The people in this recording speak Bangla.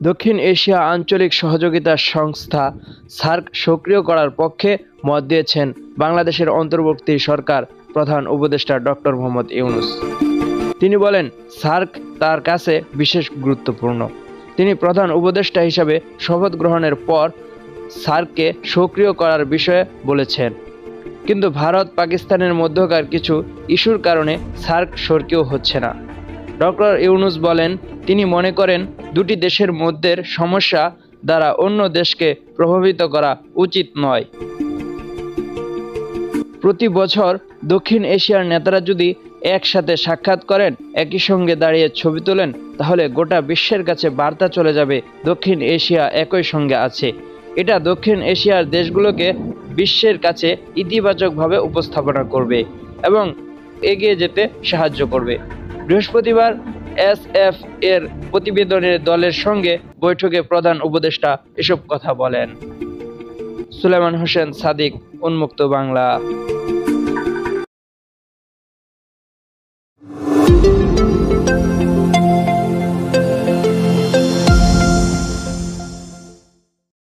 দক্ষিণ এশিয়া আঞ্চলিক সহযোগিতা সংস্থা সার্ক সক্রিয় করার পক্ষে মত দিয়েছেন বাংলাদেশের অন্তর্বর্তী সরকার প্রধান উপদেষ্টা ডক্টর মোহাম্মদ ইউনূস। তিনি বলেন, সার্ক তার কাছে বিশেষ গুরুত্বপূর্ণ। তিনি প্রধান উপদেষ্টা হিসাবে শপথ গ্রহণের পর সার্ককে সক্রিয় করার বিষয়ে বলেছেন। কিন্তু ভারত পাকিস্তানের মধ্যকার কিছু ইস্যুর কারণে সার্ক সক্রিয় হচ্ছে না। ডক্টর ইউনূস বলেন, তিনি মনে করেন দুটি দেশের মধ্যের সমস্যা দ্বারা অন্য দেশকে প্রভাবিত করা উচিত নয়। প্রতি বছর দক্ষিণ এশিয়ার নেতারা যদি একসাথে সাক্ষাৎ করেন, একই সঙ্গে দাঁড়িয়ে ছবি তোলেন, তাহলে গোটা বিশ্বের কাছে বার্তা চলে যাবে দক্ষিণ এশিয়া একই সঙ্গে আছে। এটা দক্ষিণ এশিয়ার দেশগুলোকে বিশ্বের কাছে ইতিবাচকভাবে উপস্থাপনা করবে এবং এগিয়ে যেতে সাহায্য করবে। বৃহস্পতিবার SF এর প্রতিবেদনের দলের সঙ্গে বৈঠকে প্রধান উপদেষ্টা এসব কথা বলেন। সুলাইমান হোসেন সাদিক, উন্মুক্ত বাংলা।